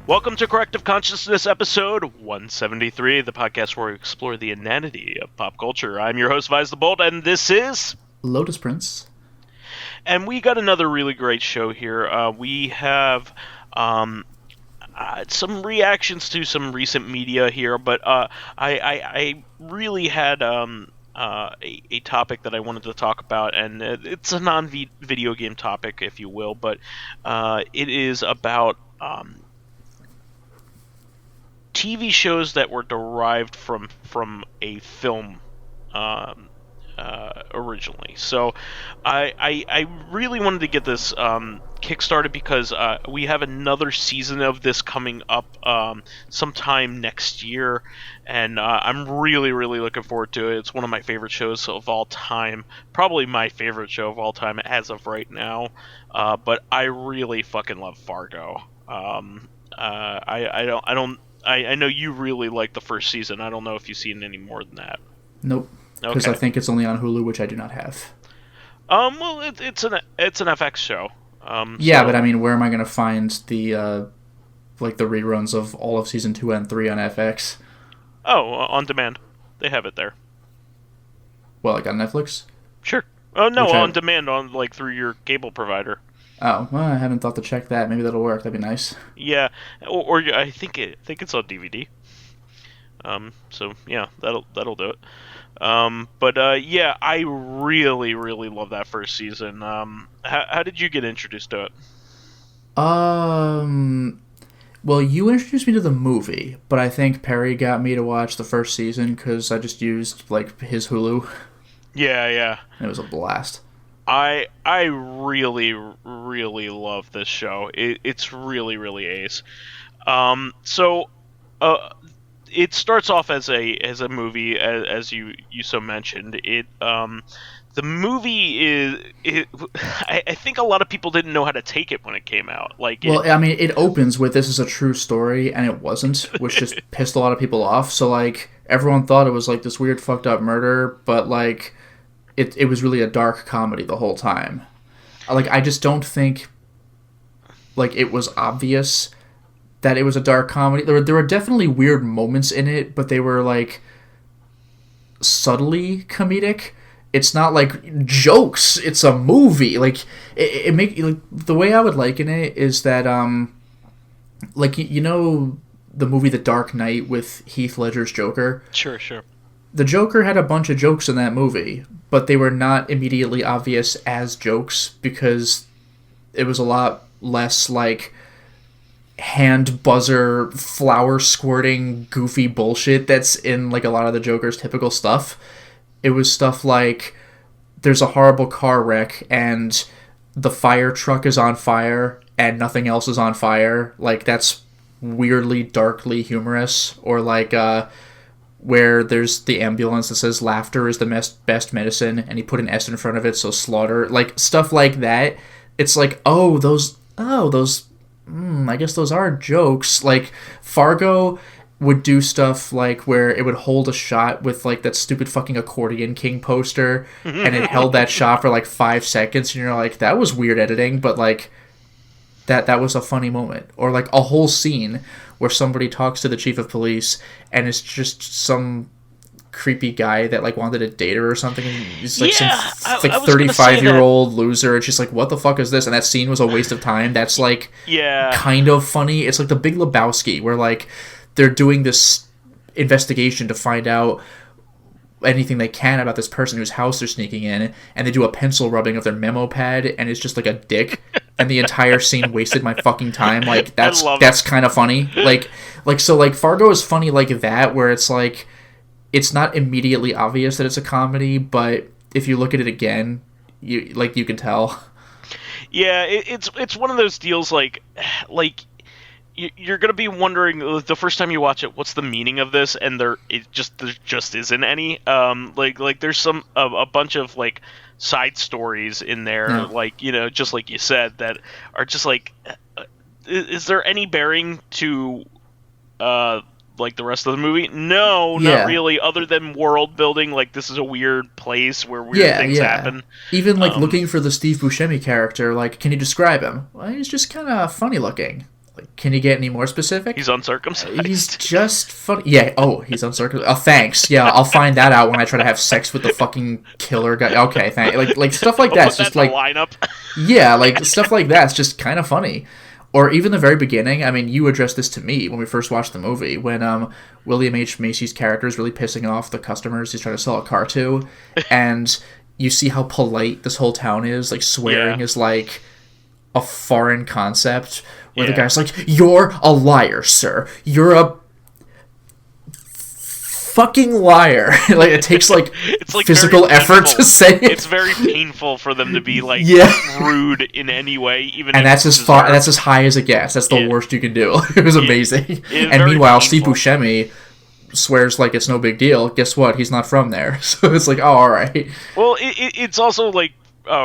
Welcome to Corrective Consciousness, episode 173, the podcast where we explore the inanity of pop culture. I'm your host, vysethebold, and this is... Lotus Prince. And we got another really great show here. We have some reactions to some recent media here, but I really had a topic that I wanted to talk about, and it's a non-video game topic, if you will, but it is about... TV shows that were derived from a film originally. So I really wanted to get this kickstarted because we have another season of this coming up sometime next year, and I'm really looking forward to it. It's one of my favorite shows of all time, probably my favorite show of all time as of right now. But I really fucking love Fargo. I know you really like the first season. I don't know if you've seen any more than that. Nope. Because Okay. I think it's only on Hulu, which I do not have. Well, it's an FX show. Yeah, so- but I mean, where am I going to find the the reruns of all of season 2 and 3 on FX? Oh, on demand. They have it there. Well, like on Netflix? Sure. Oh no, Which on demand through your cable provider. Oh, well, I haven't thought to check that. Maybe that'll work. That'd be nice. Yeah, or I think it's on DVD. So yeah, that'll do it. But yeah, I really love that first season. How did you get introduced to it? Well, you introduced me to the movie, but I think Perry got me to watch the first season because I just used, his Hulu. Yeah. And it was a blast. I really love this show. It's really ace. So it starts off as a movie, as you so mentioned. The movie is I think a lot of people didn't know how to take it when it came out. Well, I mean, it opens with "this is a true story," and it wasn't, which just pissed a lot of people off. So everyone thought it was this weird fucked up murder, but it was really a dark comedy the whole time. I just don't think it was obvious that it was a dark comedy. There were definitely weird moments in it, but they were subtly comedic. It's not jokes. It's a movie. It make the way I would liken it is that the movie The Dark Knight with Heath Ledger's Joker. Sure. The Joker had a bunch of jokes in that movie, but they were not immediately obvious as jokes because it was a lot less hand buzzer, flower squirting, goofy bullshit that's in a lot of the Joker's typical stuff. It was stuff there's a horrible car wreck and the fire truck is on fire and nothing else is on fire. That's weirdly, darkly humorous. Or where there's the ambulance that says laughter is the best medicine and he put an S in front of it, so slaughter. Stuff like that. It's I guess those are jokes. Fargo would do stuff where it would hold a shot with that stupid fucking Accordion King poster and it held that shot for 5 seconds and you're that was weird editing, but that was a funny moment. Or a whole scene where somebody talks to the chief of police and it's just some creepy guy that wanted to date her or something, and he's some 35-year-old loser, and she's what the fuck is this? And that scene was a waste of time. That's kind of funny. It's the Big Lebowski where they're doing this investigation to find out anything they can about this person whose house they're sneaking in, and they do a pencil rubbing of their memo pad and it's just a dick, and the entire scene wasted my fucking time. That's kind of funny. So Fargo is funny that, where it's not immediately obvious that it's a comedy, but if you look at it again, you can tell. Yeah, it's one of those deals you're gonna be wondering the first time you watch it, what's the meaning of this? And there just isn't any. There's a bunch of side stories in there, yeah. Just like you said, that are just is there any bearing to the rest of the movie? No, Yeah. not really, other than world building. This is a weird place where weird things happen. Even looking for the Steve Buscemi character, can you describe him? Well, he's just kind of funny looking. Can you get any more specific? He's uncircumcised. He's just funny. Yeah. Oh, he's uncircumcised. Oh, thanks. Yeah, I'll find that out when I try to have sex with the fucking killer guy. Okay, thank. Like stuff like that's just like lineup. Yeah, like stuff like that's just kind of funny. Or even the very beginning. I mean, you addressed this to me when we first watched the movie when William H Macy's character is really pissing off the customers he's trying to sell a car to, and you see how polite this whole town is. Like swearing is like a foreign concept. Where the guy's like, "You're a liar, sir. You're a fucking liar." Like it takes like, it's like physical effort to say it. It's very painful for them to be like rude in any way, even. And that's as high as it gets. That's the worst you can do. It was amazing. And meanwhile, Steve Buscemi swears like it's no big deal. Guess what? He's not from there, so it's like, oh, all right. Well, it's also like.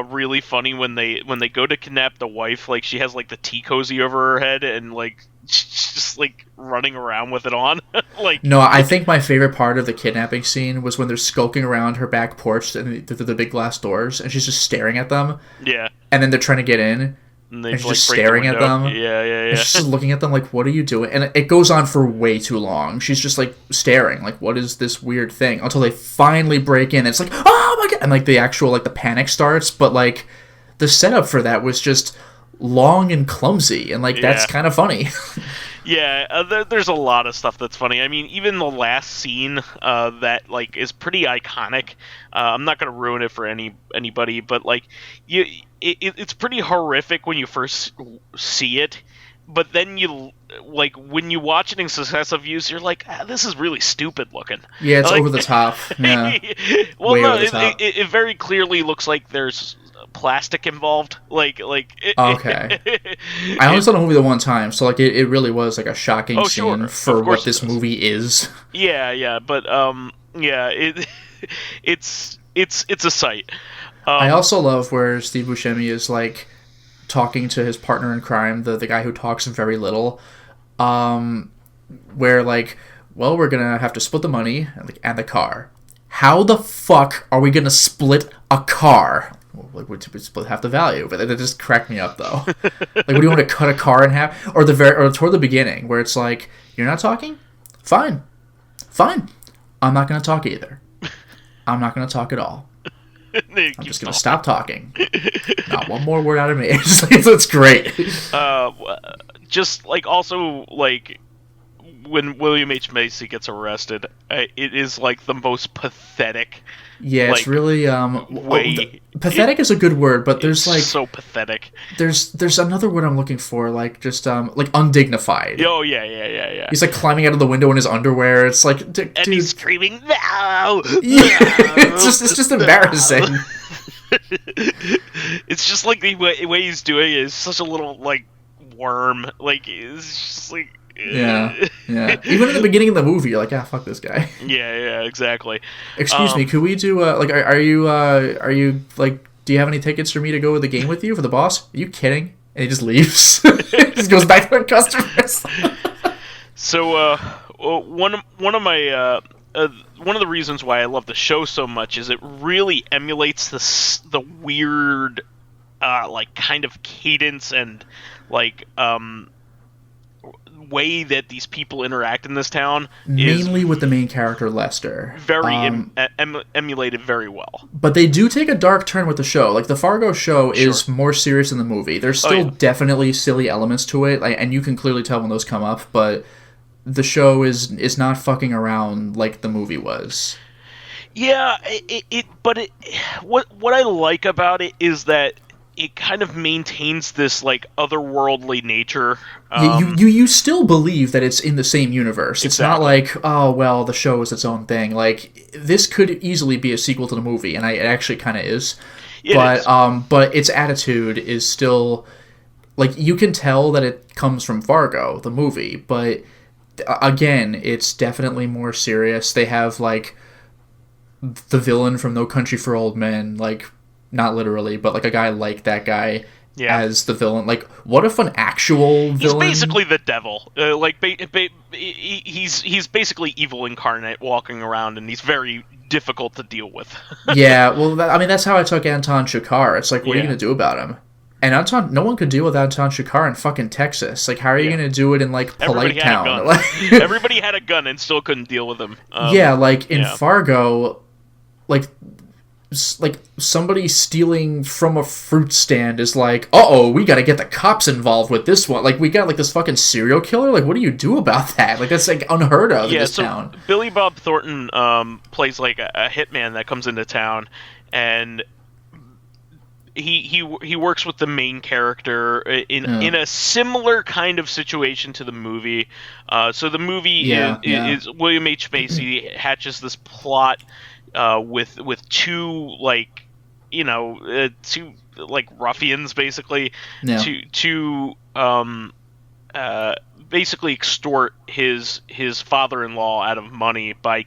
Really funny when they go to kidnap the wife, like she has like the tea cozy over her head and like she's just like running around with it on. Like no, I think my favorite part of the kidnapping scene was when they're skulking around her back porch and the big glass doors and she's just staring at them. Yeah. And then they're trying to get in. And she's just staring at them. Yeah. And she's just looking at them like, what are you doing? And it goes on for way too long. She's just like staring, like, what is this weird thing? Until they finally break in. And it's like, oh my god! And like the actual, like the panic starts. But like the setup for that was just long and clumsy. And like that's kind of funny. Yeah, there's a lot of stuff that's funny. I mean, even the last scene that like is pretty iconic. I'm not gonna ruin it for anybody, but like it's pretty horrific when you first see it. But then you like when you watch it in successive views, you're like, this is really stupid looking. Yeah, it's like, over the top. Yeah. Well, no, it very clearly looks like there's plastic involved, like okay. I only saw the movie the one time, so like it really was like a shocking scene for what this movie is. Yeah, but it's a sight. I also love where Steve Buscemi is like talking to his partner in crime, the guy who talks very little, where like, well, we're gonna have to split the money and the car. How the fuck are we gonna split a car? Like we split half the value, but that just cracked me up though. Like, what do you want to cut a car in half? Or toward the beginning where it's like, you're not talking? Fine. I'm not gonna talk either. I'm not gonna talk at all. I'm just gonna stop talking. Not one more word out of me. It's great. Just like also like when William H. Macy gets arrested, it is like the most pathetic. Yeah, it's really way. Pathetic is a good word, but there's like so pathetic. There's another word I'm looking for, like just like undignified. Oh yeah. He's like climbing out of the window in his underwear. It's like, dude, and he's screaming, "No!" Yeah, it's just embarrassing. It's just like the way he's doing it is such a little like worm. Like it's just like. Yeah. Even in the beginning of the movie, you're like, fuck this guy. Yeah, exactly. Excuse me, could we do like, are you like, do you have any tickets for me to go to the game with you for the boss? Are you kidding? And he just leaves. Just goes back to the customers. So, one of the reasons why I love the show so much is it really emulates the weird, like kind of cadence and like way that these people interact in this town, mainly with the main character Lester, very emulated very well. But they do take a dark turn with the show. Like the Fargo show is more serious than the movie. There's still definitely silly elements to it, like, and you can clearly tell when those come up. But the show is not fucking around like the movie was. Yeah, what I like about it is that it kind of maintains this like otherworldly nature. You still believe that it's in the same universe. It's not like, oh well, the show is its own thing. Like this could easily be a sequel to the movie, and it actually kind of is. But its attitude is still like, you can tell that it comes from Fargo, the movie. But again, it's definitely more serious. They have like the villain from No Country for Old Men, like. Not literally, but like a guy like that guy as the villain. Like, what if an actual villain? He's basically the devil. He's basically evil incarnate walking around, and he's very difficult to deal with. Yeah, well, I mean, that's how I took Anton Chigurh. It's like, what are you going to do about him? And Anton, no one could deal with Anton Chikar in fucking Texas. Like, how are you Yeah. going to do it in, like, Everybody Polite had a Town? gun. Everybody had a gun and still couldn't deal with him. Yeah, like, in yeah. Fargo, like somebody stealing from a fruit stand is like, uh-oh, we gotta get the cops involved with this one. Like, we got, like, this fucking serial killer? Like, what do you do about that? Like, that's, like, unheard of in this town. Billy Bob Thornton plays, like, a hitman that comes into town, and he works with the main character in a similar kind of situation to the movie. So the movie is William H. Macy hatches this plot with two, like, two, like, ruffians, basically, to basically extort his father-in-law out of money by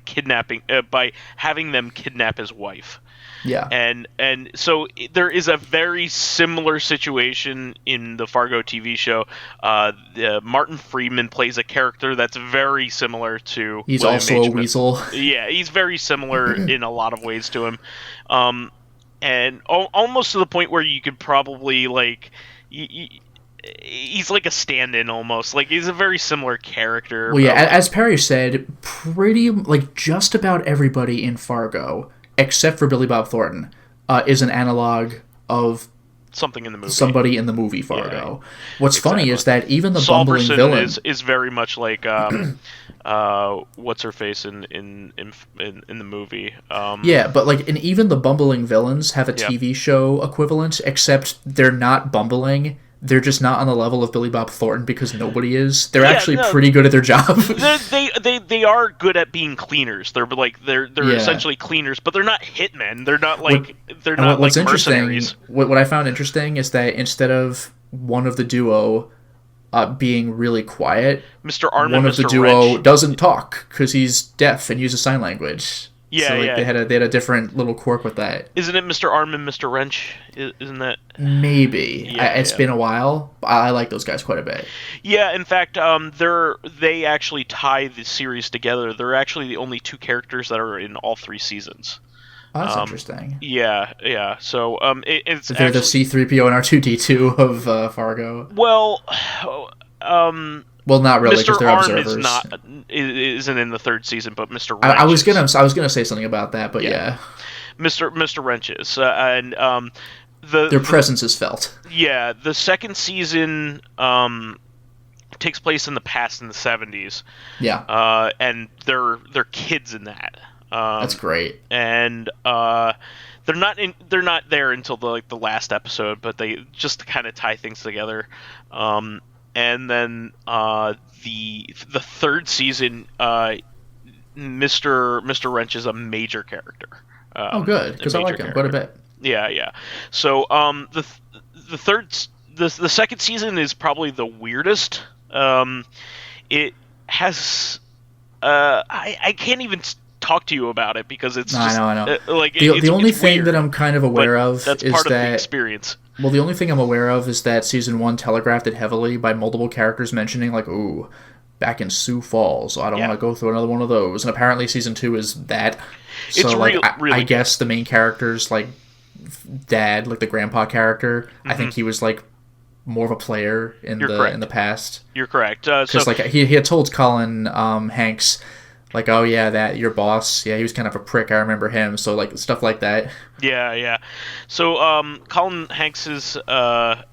having them kidnap his wife. Yeah. And so there is a very similar situation in the Fargo TV show. Martin Freeman plays a character that's very similar to He's William also H. a weasel. Yeah, he's very similar in a lot of ways to him. And almost to the point where you could probably, like... he's like a stand-in almost. Like, he's a very similar character. Well, yeah, as Perry said, pretty, like, just about everybody in Fargo, except for Billy Bob Thornton, is an analog of something in the movie. Somebody in the movie Fargo. Yeah, what's funny is that even the Saul bumbling Berson villain is very much like what's her face in the movie. Yeah, but like, and even the bumbling villains have a TV show equivalent, except they're not bumbling. They're just not on the level of Billy Bob Thornton because nobody is. They're actually pretty good at their job. They are good at being cleaners. They're essentially cleaners, but they're not hitmen. They're not like what's mercenaries. What I found interesting is that instead of one of the duo being really quiet, Mr. Arm one and of Mr. the duo Wrench doesn't talk because he's deaf and uses sign language. Yeah, so, like, yeah. They had a different little quirk with that. Isn't it Mr. Arm and Mr. Wrench? Isn't that? Maybe. It's been a while. I like those guys quite a bit. Yeah, in fact, they actually tie the series together. They're actually the only two characters that are in all three seasons. Oh, that's interesting. Yeah. So it's they're the C-3PO and R2-D2 of Fargo. Well, well, not really, because they're Arm observers. Isn't in the third season, but Mr. Wrench I was gonna say something about that, but yeah. Mr. Wrench is, and their presence is felt. Yeah, the second season takes place in the past, in the 70s. Yeah. And they're kids in that. That's great. And they're not there until the last episode, but they just kind of tie things together. And then the third season, Mr. Wrench is a major character. Good, because I like him quite a bit. Yeah. So the second season is probably the weirdest. It has I can't even talk to you about it because it's just I know. The only thing weird, that I'm kind of aware of that's is part that of the experience. Well, the only thing I'm aware of is that season 1 telegraphed it heavily by multiple characters mentioning, like, ooh, back in Sioux Falls, I don't want to go through another one of those. And apparently season 2 is that. So, I guess the main character's, like, dad, like the grandpa character, I think he was, like, more of a player in the past. You're correct. Because, like, he had told Colin Hanks, like, oh yeah, that your boss, he was kind of a prick. I remember him. So, like, stuff like that. Yeah. So Colin Hanks's father-in-law,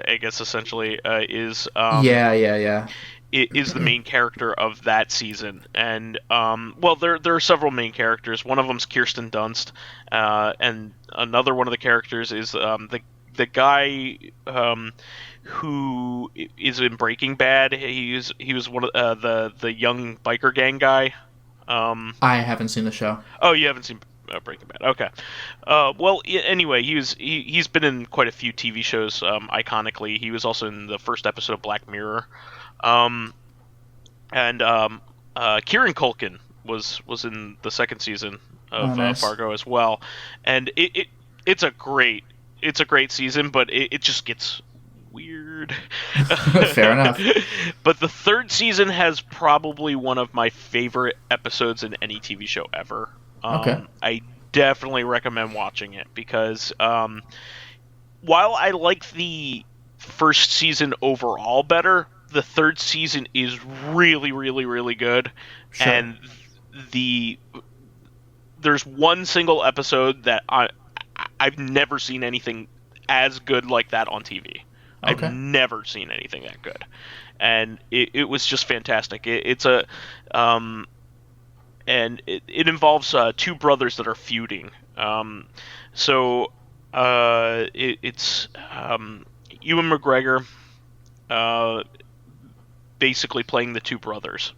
I guess, essentially is is the main character of that season. And there are several main characters. One of them's Kirsten Dunst, and another one of the characters is the guy who is in Breaking Bad. He was one of the young biker gang guy. I haven't seen the show. Oh, you haven't seen Breaking Bad? Okay. Anyway, he's been in quite a few TV shows. Iconically, he was also in the first episode of Black Mirror. And Kieran Culkin was in the second season of Fargo as well. And it's a great season, but it just gets weird. Fair enough. But the third season has probably one of my favorite episodes in any TV show ever. Okay. I definitely recommend watching it because while I like the first season overall better, the third season is really, really, really good, Sure. and the there's one single episode that I've never seen anything as good like that on TV. I've Okay. never seen anything that good, and it was just fantastic. It's a and it involves two brothers that are feuding. So it's Ewan McGregor uh, basically playing the two brothers,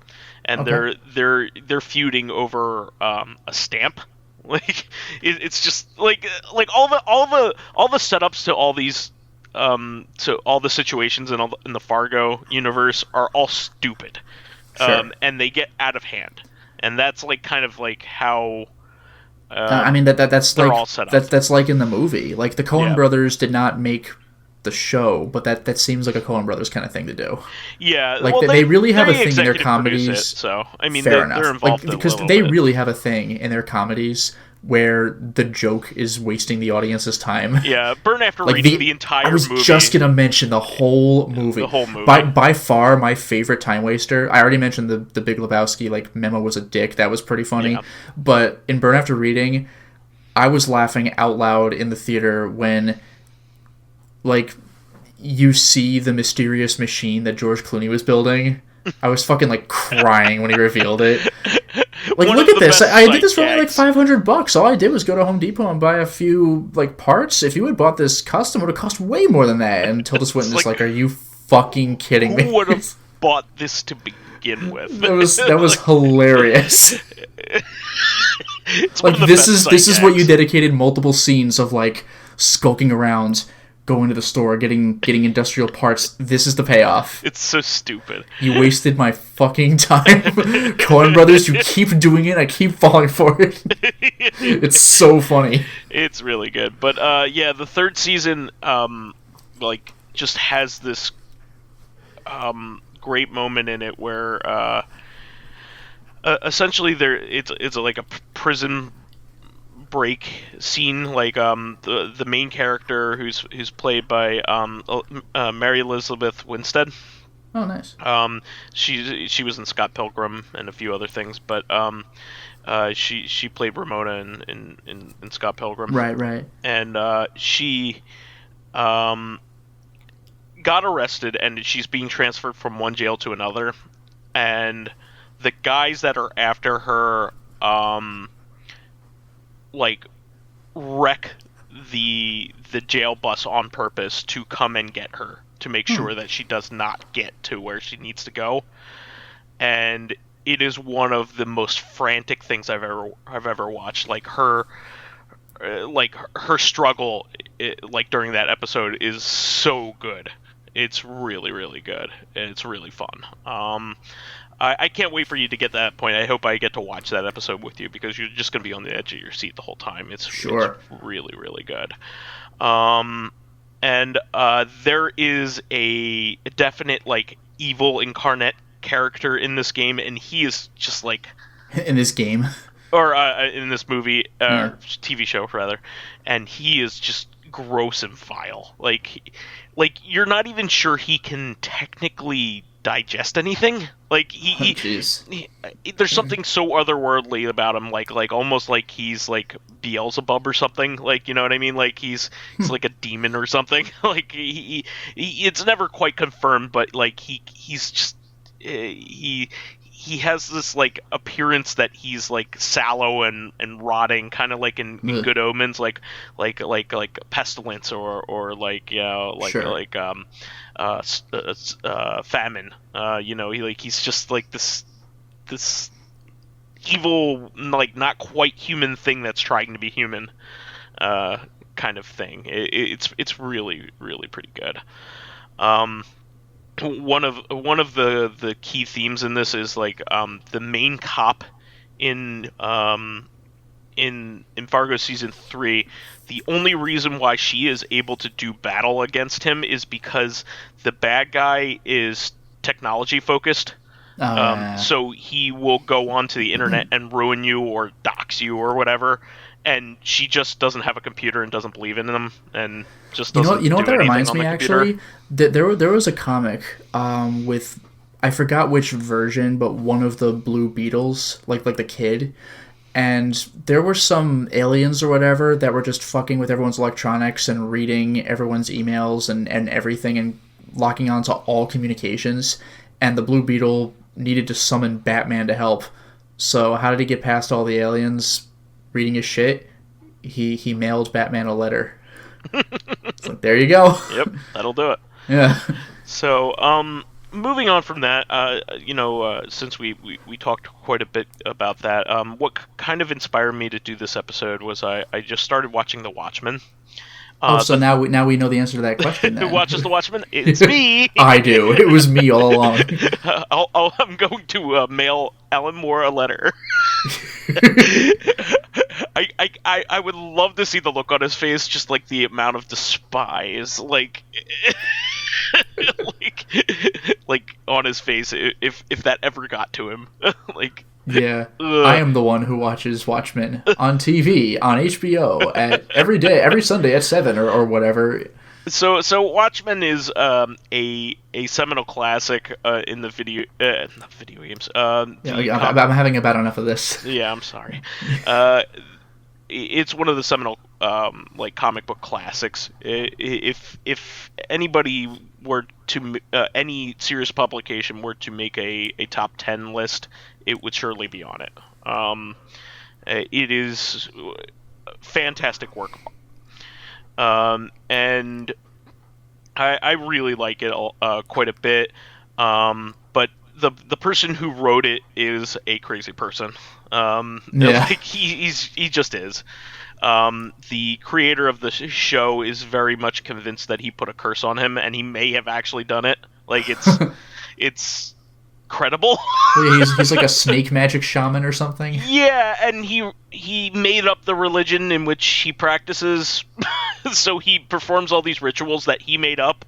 and Okay. they're feuding over a stamp. Like it's just like all the setups to all these to all the situations in the Fargo universe are all stupid, Sure. and they get out of hand, and that's like kind of like how I mean that's they're like all set up. that's like in the movie. Like the Coen Yeah, brothers did not make the show, but that seems like a Coen brothers kind of thing to do. yeah. Like Well, they really have a they thing in their executive produce it, comedies. so I mean Fair they're enough. Like involved a because little they bit. really have a thing in their comedies where the joke is wasting the audience's time. Yeah, Burn After Like Reading the I entire was movie, just gonna mention the whole the movie. whole By movie. by far my favorite time waster. I already mentioned the Big Lebowski. Like Memo was a dick. That was pretty funny. Yeah, But in Burn After Reading, I was laughing out loud in the theater when like you see the mysterious machine that George Clooney was building. I was fucking like crying when he revealed it. Like, one look of at the this. best I did sight this for only like gags. $500. All I did was go to Home Depot and buy a few like parts. If you had bought this custom, it would have cost way more than that. And Tilda Swinton It's is like, like, "Are you fucking kidding who me?" would have bought this to begin with? That was hilarious. It's one Like of the this best is sight this is what you gags. dedicated multiple scenes of like skulking around, going to the store, getting industrial parts. This is the payoff. It's so stupid. You wasted my fucking time, Coen Brothers. You keep doing it. I keep falling for it. It's so funny. It's really good, but yeah, the third season like just has this great moment in it where essentially it's like a prison break scene. Like the main character who's played by Mary Elizabeth Winstead. Oh, nice. She was in Scott Pilgrim and a few other things, but she played Ramona in Scott Pilgrim, Right, right. and she got arrested, and she's being transferred from one jail to another, and the guys that are after her like wreck the jail bus on purpose to come and get her, to make sure that she does not get to where she needs to go. And it is one of the most frantic things I've ever watched. Like her struggle, like during that episode, is so good. It's really, really good. It's really fun. I can't wait for you to get to that point. I hope I get to watch that episode with you, because you're just going to be on the edge of your seat the whole time. It's Sure. really, really good. And there is a definite like evil incarnate character in this game, and he is just like, In this game. or in this movie, Yeah. TV show rather, and he is just gross and vile. Like you're not even sure he can technically digest anything. Like Oh, jeez. there's something so otherworldly about him, like almost like he's like Beelzebub or something. Like, you know what I mean? Like he's like a demon or something. Like it's never quite confirmed, but like he's just he has this like appearance that he's like sallow and rotting, kind of like in Ugh. Good Omens, like pestilence or like, you know, Sure. like famine. You know, he's just like this evil, like not quite human thing that's trying to be human, kind of thing. It's really, really pretty good. One of the key themes in this is like the main cop in Fargo season 3. The only reason why she is able to do battle against him is because the bad guy is technology focused. Oh, yeah. So he will go onto the internet and ruin you or dox you or whatever, and she just doesn't have a computer and doesn't believe in them, and just You know, doesn't you know what do that anything reminds on me the computer. actually? That there was a comic with I forgot which version, but one of the Blue Beetles, like the kid, and there were some aliens or whatever that were just fucking with everyone's electronics and reading everyone's emails and everything and locking onto all communications. And the Blue Beetle needed to summon Batman to help. So how did he get past all the aliens reading his shit? He mailed Batman a letter. It's like, there you go. Yep, that'll do it. Yeah. So, moving on from that, since we talked quite a bit about that, what kind of inspired me to do this episode was I just started watching The Watchmen. Oh, so now we know the answer to that question Who then. watches The Watchmen? It's me! I do. It was me all along. I'm going to mail Alan Moore a letter. I would love to see the look on his face, just like the amount of despise, like like on his face, if that ever got to him. Like, Yeah. ugh. I am the one who watches Watchmen on TV, on HBO, at every day, every Sunday at 7 or whatever. So Watchmen is a seminal classic in the not video games. I'm having about enough of this. Yeah, I'm sorry. It's one of the seminal like comic book classics. If anybody were to any serious publication were to make a top 10 list, it would surely be on it. It is fantastic work. And I really like it quite a bit. But the person who wrote it is a crazy person. Yeah. Like he just is. The creator of the show is very much convinced that he put a curse on him, and he may have actually done it. Like it's credible. He's like a snake magic shaman or something. Yeah, and he made up the religion in which he practices, so he performs all these rituals that he made up.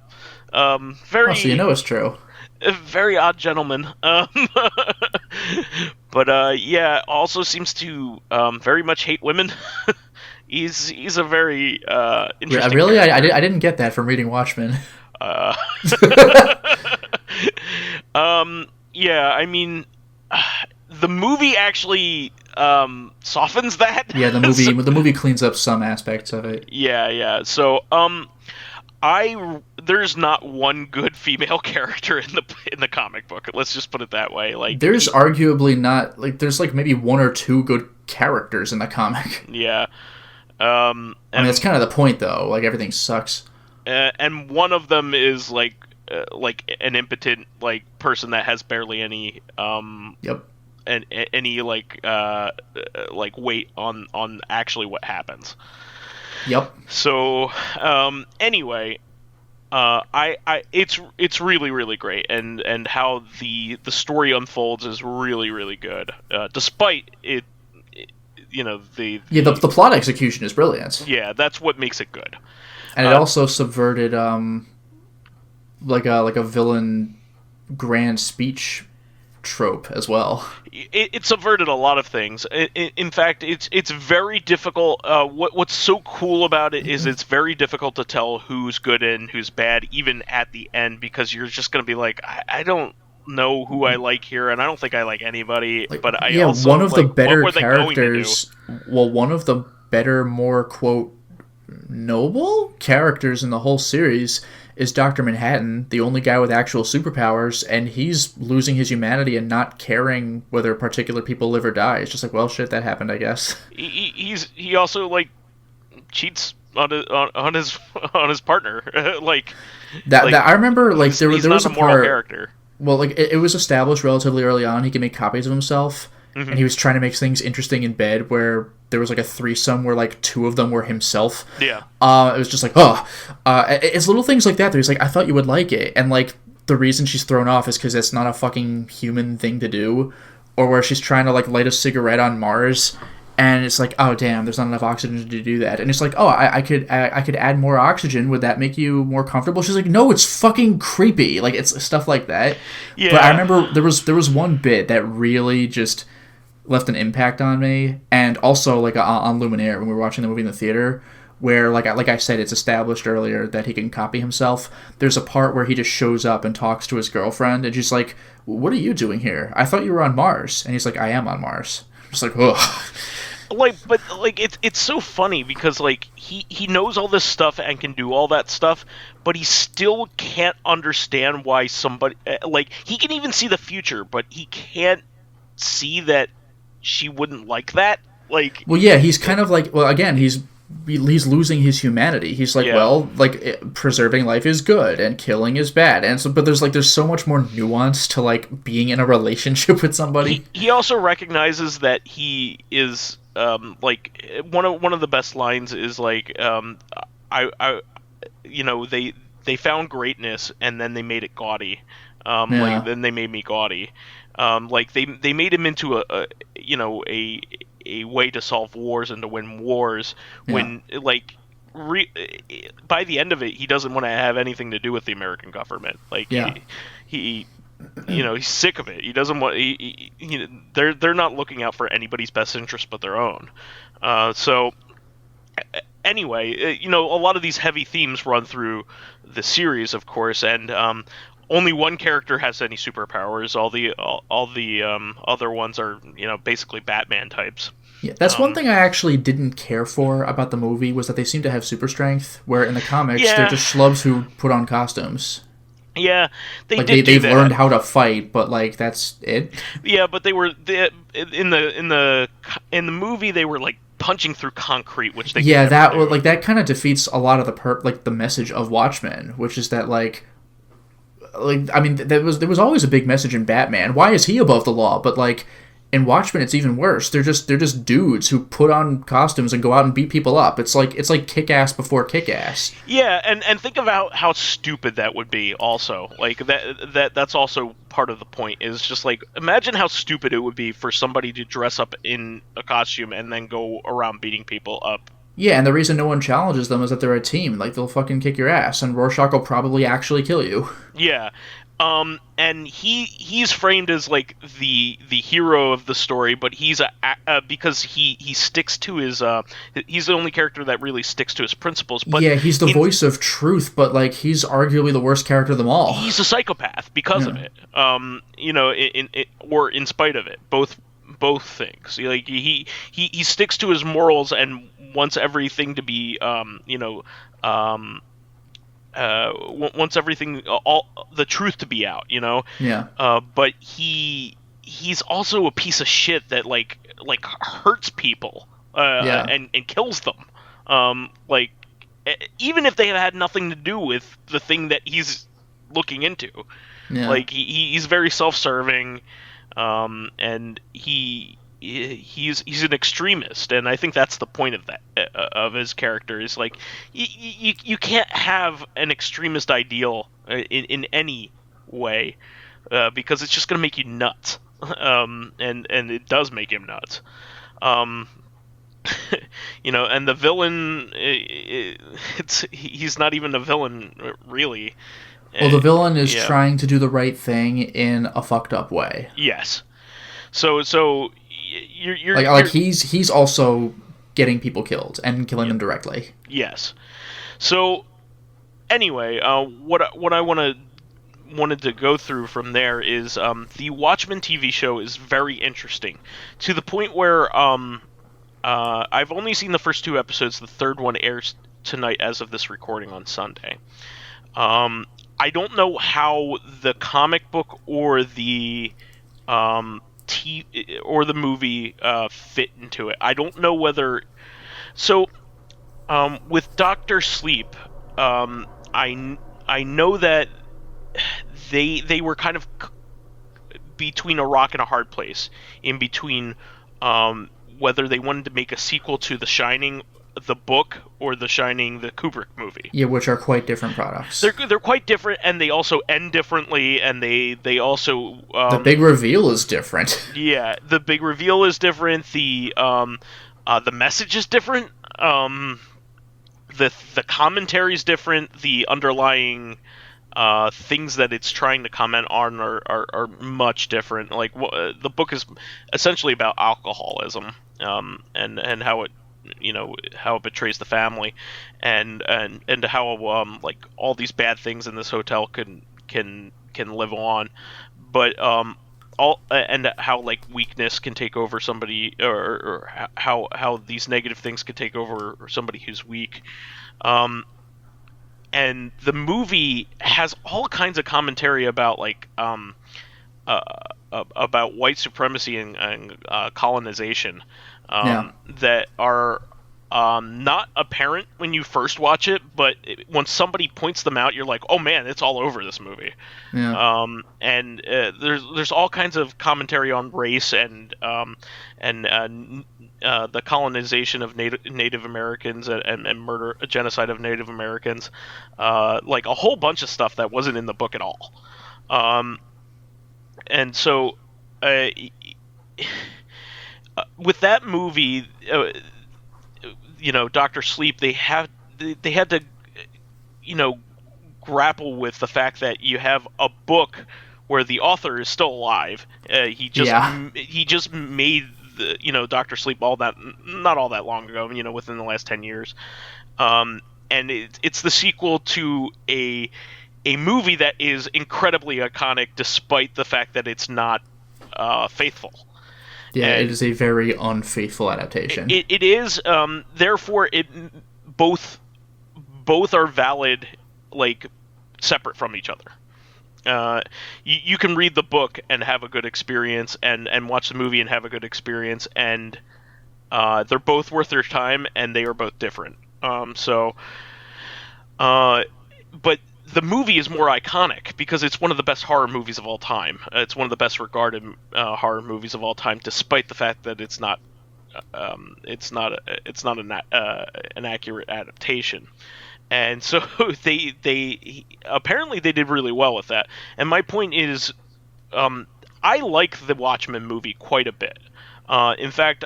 Very. Oh, so you know it's true. A very odd gentleman. But yeah, also seems to very much hate women. He's a very interesting. Really, I didn't get that from reading Watchmen. Yeah, I mean, the movie actually softens that. Yeah, the movie cleans up some aspects of it. Yeah. So, there's not one good female character in the comic book. Let's just put it that way. Like, there's arguably not there's maybe one or two good characters in the comic. Yeah. I mean, that's kind of the point, though. Like, everything sucks. And one of them is like an impotent person that has barely any Yep. and any like weight on actually what happens. Yep. So anyway, it's really, really great, and how the story unfolds is really, really good, despite it. The plot execution is brilliant. Yeah, that's what makes it good. And it also subverted like a villain grand speech trope as well. It subverted a lot of things. In fact, it's very difficult. What's so cool about it is it's very difficult to tell who's good and who's bad, even at the end, because you're just going to be like, I don't know who I like here, and I don't think I like anybody. But I also one of the better what were characters. Well, one of the better, more quote noble characters in the whole series is Dr. Manhattan, the only guy with actual superpowers, and he's losing his humanity and not caring whether particular people live or die. It's just like, well, shit, that happened, I guess. He also cheats on his partner. That I remember there was a moral part. Character. Well, it was established relatively early on. He could make copies of himself, and he was trying to make things interesting in bed, where there was a threesome where two of them were himself. Yeah. It was just it's little things like that. He's like, I thought you would like it, and the reason she's thrown off is because it's not a fucking human thing to do, or where she's trying to light a cigarette on Mars, and it's like, oh damn, there's not enough oxygen to do that, and it's like, oh, I could add more oxygen. Would that make you more comfortable? She's like, no, it's fucking creepy. It's stuff like that. Yeah. But I remember there was one bit that really just left an impact on me, and also like on Luminaire when we were watching the movie in the theater, where like I said, it's established earlier that he can copy himself. There's a part where he just shows up and talks to his girlfriend, and she's like, "What are you doing here? I thought you were on Mars." And he's like, "I am on Mars." I'm just like, ugh. Like, but like it's so funny because like he knows all this stuff and can do all that stuff, but he still can't understand why somebody like he can even see the future, but he can't see that she wouldn't like that. Like, Well, yeah, he's kind of like, well, again, he's losing his humanity. He's like, yeah. well, like preserving life is good and killing is bad, and so, but there's so much more nuance to like being in a relationship with somebody. He also recognizes that he is like one of the best lines is like I you know they found greatness and then they made it gaudy. Yeah, Like then they made me gaudy. Like they made him into a you know a way to solve wars and to win wars yeah, when like by the end of it he doesn't want to have anything to do with the American government. Like yeah. he you know he's sick of it. He doesn't want they're not looking out for anybody's best interest but their own. So anyway, you know, a lot of these heavy themes run through the series, of course, and only one character has any superpowers. All the other ones are, you know, basically Batman types. Yeah, that's one Um, thing I actually didn't care for about the movie was that they seem to have super strength, where in the comics they're yeah, just schlubs who put on costumes. yeah, they Like did do they've that. learned how to fight, but like that's it. Yeah, but in the movie they were like punching through concrete, which they could Yeah, never that do. like that kind of defeats a lot of the message of Watchmen, which is that like I mean there was always a big message in Batman. Why is he above the law? But like in Watchmen, it's even worse. They're just dudes who put on costumes and go out and beat people up. It's like Kick Ass before Kick Ass. Yeah, and think about how stupid that would be. Also, like that's also part of the point. Is just like imagine how stupid it would be for somebody to dress up in a costume and then go around beating people up. Yeah, and the reason no one challenges them is that they're a team. Like they'll fucking kick your ass, and Rorschach will probably actually kill you. Yeah. And he's framed as like the hero of the story, but he's because he sticks to his he's the only character that really sticks to his principles. But Yeah, he's the in voice of truth, but like he's arguably the worst character of them all. he's a psychopath because of Yeah, it. You know, or in spite of it, both things. Like he sticks to his morals and wants everything to be you know wants everything all the truth to be out. You know, yeah, but he's also a piece of shit that like hurts people yeah, and kills them. Like even if they had nothing to do with the thing that he's looking into. yeah. Like he's very self-serving, and he's an extremist, and I think that's the point of that of his character is like you can't have an extremist ideal in any way because it's just gonna make you nuts, and it does make him nuts. Um, you know, and the villain, he's not even a villain really. Well, the villain is Yeah. trying to do the right thing in a fucked up way. Yes. So you're Like he's also getting people killed and killing yeah, them directly. yes. So anyway, what I wanted to go through from there is the Watchmen TV show is very interesting to the point where I've only seen the first two episodes. The third one airs tonight as of this recording on Sunday. I don't know how the comic book or the or the movie fit into it. I don't know whether so with Doctor Sleep, I know that they were kind of between a rock and a hard place, in between whether they wanted to make a sequel to The Shining, the book, or The Shining, the Kubrick movie. Yeah, which are quite different products. They're quite different, and they also end differently, and they also The big reveal is different. yeah, the big reveal is different. The message is different. The commentary is different. The underlying things that it's trying to comment on are much different. Like the book is essentially about alcoholism, and how it how it betrays the family, and how like all these bad things in this hotel can live on, but all and how like weakness can take over somebody, or how these negative things can take over somebody who's weak. Um, and the movie has all kinds of commentary about like uh, about white supremacy and colonization, Yeah. that are not apparent when you first watch it, but when somebody points them out, you're like, oh man, it's all over this movie. Yeah. And there's all kinds of commentary on race and the colonization of Native Americans, and murder, genocide of Native Americans, like a whole bunch of stuff that wasn't in the book at all. Um, and so, uh, with that movie, Doctor Sleep, they had to, you know, grapple with the fact that you have a book where the author is still alive. Yeah. He just made Doctor Sleep all that not all that long ago. Within the last 10 years. And it's the sequel to a movie that is incredibly iconic, despite the fact that it's not faithful. Yeah, it And is a very unfaithful adaptation. it is, therefore it both are valid, like, separate from each other. You can read the book and have a good experience, and watch the movie and have a good experience, and they're both worth their time, and they are both different. But the movie is more iconic because it's one of the best horror movies of all time. It's one of the best regarded horror movies of all time, despite the fact that it's not an accurate adaptation. And so they apparently they did really well with that. And my point is, I like the Watchmen movie quite a bit. In fact,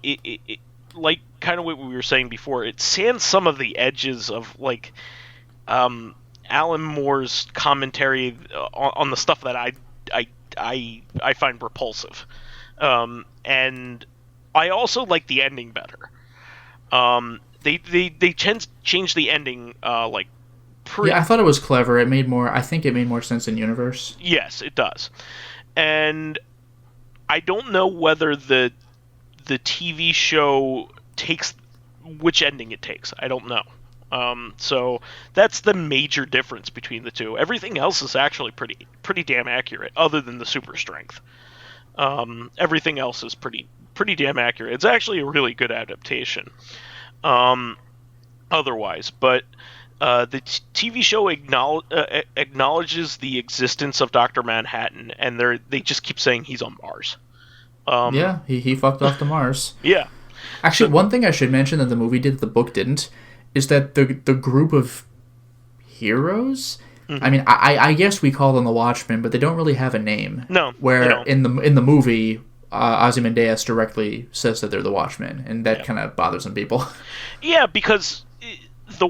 it like kind of what we were saying before, it sands some of the edges of like Alan Moore's commentary on the stuff that I find repulsive. And I also like the ending better. They changed the ending like Yeah, I thought it was clever. I think it made more sense in universe. yes, it does. And I don't know whether the TV show takes which ending it takes. I don't know. So that's the major difference between the two. Everything else is actually pretty damn accurate, other than the super strength. Everything else is pretty damn accurate. It's actually a really good adaptation. Otherwise, but the TV show acknowledges the existence of Dr. Manhattan, and they just keep saying he's on Mars. Yeah, he fucked off to Mars. Yeah. Actually, one thing I should mention that the movie did that the book didn't is that the group of heroes. Mm-hmm. I mean, I guess we call them the Watchmen, but they don't really have a name. No, Where they don't. in the movie, Ozymandias directly says that they're the Watchmen, and that kind of bothers some people. Yeah, because the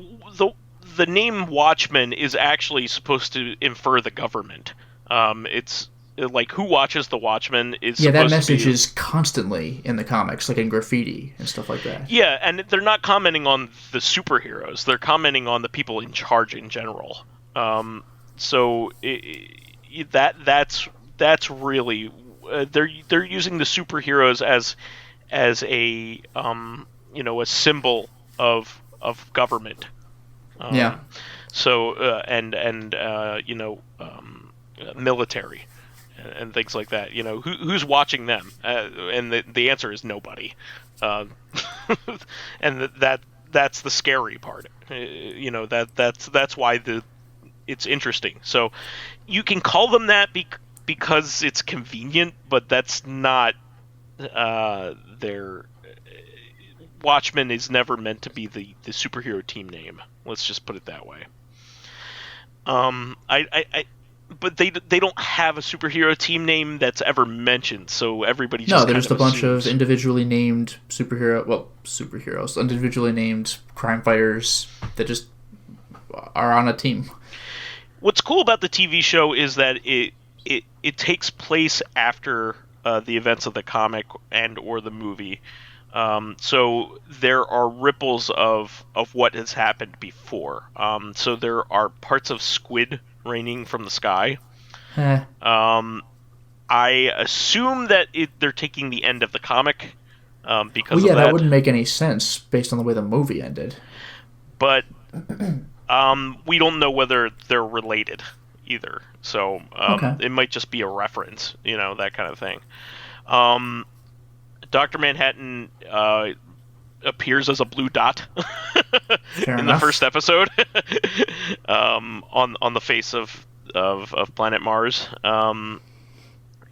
the name Watchman is actually supposed to infer the government. It's like, who watches the Watchmen is Yeah, that supposed message to be, is constantly in the comics, like in graffiti and stuff like that. yeah, and they're not commenting on the superheroes. They're commenting on the people in charge in general. So that's really they're using the superheroes as a a symbol of government. Yeah. So military and things like that. Who's watching them? And the answer is nobody. And that's the scary part. That's why it's interesting. So you can call them that because it's convenient, but that's not their. Watchmen is never meant to be the superhero team name. Let's just put it that way. But they don't have a superhero team name that's ever mentioned, so everybody just they're just a bunch assumes. of individually named superheroes, individually named crime fighters that just are on a team. What's cool about the TV show is that it takes place after the events of the comic and or the movie. So there are ripples of what has happened before. So there are parts of squid raining from the sky. Eh, Um, I assume that they're taking the end of the comic well, because of yeah, that that, wouldn't make any sense based on the way the movie ended. but we don't know whether they're related either. So Okay, it might just be a reference, that kind of thing. Um, Doctor Manhattan appears as a blue dot fair in the first enough. episode on the face of planet Mars.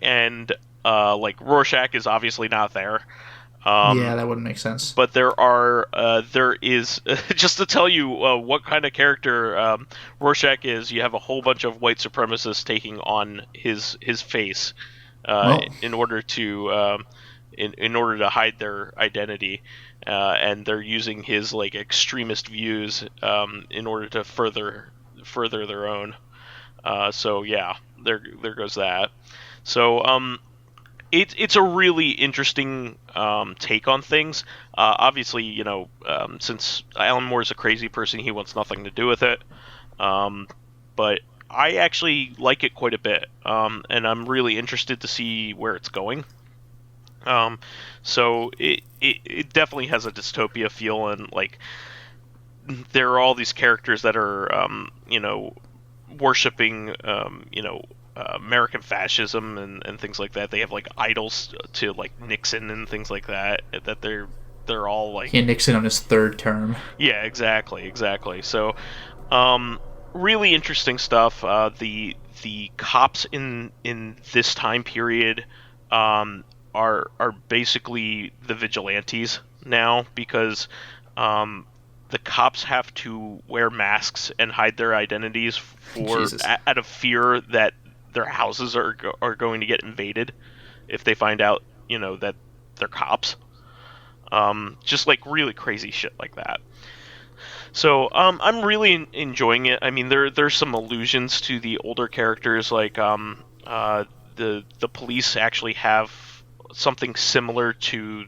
And like Rorschach is obviously not there. Yeah, Um, that wouldn't make sense. but there is just to tell you what kind of character Rorschach is. You have a whole bunch of white supremacists taking on his face Well, in order to in order to hide their identity, and they're using his like extremist views in order to further their own. So yeah, there goes that. So it's a really interesting take on things. Obviously, since Alan Moore's a crazy person, he wants nothing to do with it. Um, but I actually like it quite a bit, and I'm really interested to see where it's going. Um, so it definitely has a dystopia feel, and like there are all these characters that are worshiping American fascism and things like that. They have like idols to like Nixon and things like that. That they're all like, he and Nixon on his third term. yeah, exactly. So really interesting stuff. The cops in this time period are basically the vigilantes now because um, the cops have to wear masks and hide their identities for Jesus. out of fear that their houses are going to get invaded if they find out that they're cops. Just like really crazy shit like that. So I'm really enjoying it. I mean, there's some allusions to the older characters, like the police actually have something similar to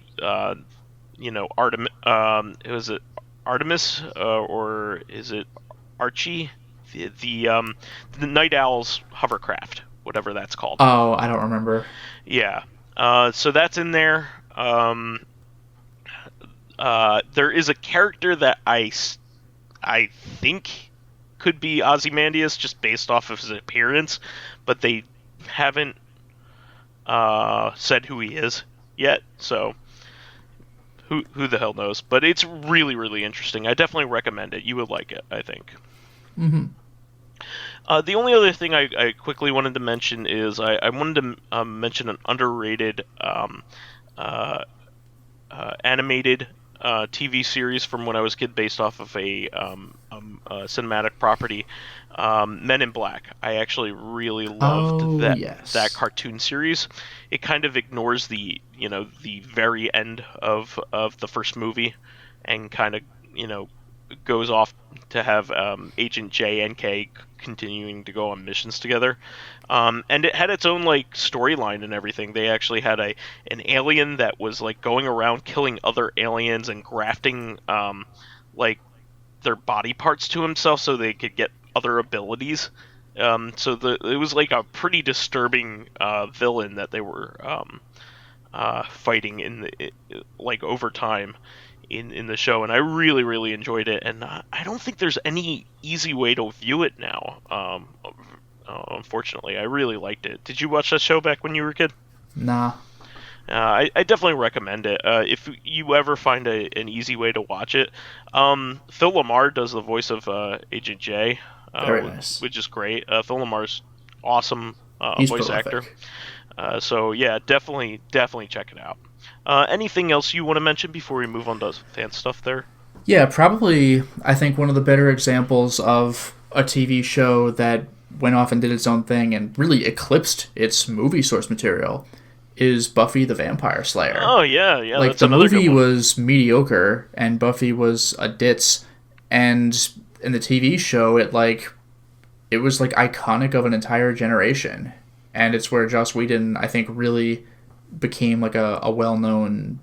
Artemis. Was it Artemis or is it Archie? The Night Owl's hovercraft, whatever that's called. Oh, I don't remember. Yeah. So that's in there. There is a character that I think could be Ozymandias just based off of his appearance, but they haven't said who he is yet. So who the hell knows? But it's really really interesting. I definitely recommend it. You would like it, I think. Mm-hmm. The only other thing I quickly wanted to mention is I wanted to mention an underrated uh, animated TV series from when I was a kid, based off of a cinematic property, Men in Black. I actually really loved Oh, that yes. cartoon series. It kind of ignores the very end of the first movie, and kind of goes off to have Agent J and K continuing to go on missions together. And it had its own like storyline and everything. They actually had an alien that was like going around killing other aliens and grafting like their body parts to himself so they could get other abilities. So it was like a pretty disturbing villain that they were fighting like over time in the show, and I really really enjoyed it. And I don't think there's any easy way to view it now. Unfortunately, I really liked it. Did you watch that show back when you were a kid? Nah. I definitely recommend it. If you ever find an easy way to watch it, Phil Lamar does the voice of Agent J, Very nice. which is great. Phil Lamar's awesome He's voice actor. prolific. So yeah, definitely check it out. Anything else you want to mention before we move on to fan stuff there? Yeah, probably, I think one of the better examples of a TV show that went off and did its own thing and really eclipsed its movie source material is Buffy the Vampire Slayer. Oh yeah, Like, that's the another good movie one. was mediocre and Buffy was a ditz, and in the TV show, it was like iconic of an entire generation, and it's where Joss Whedon, I think, really became like a well-known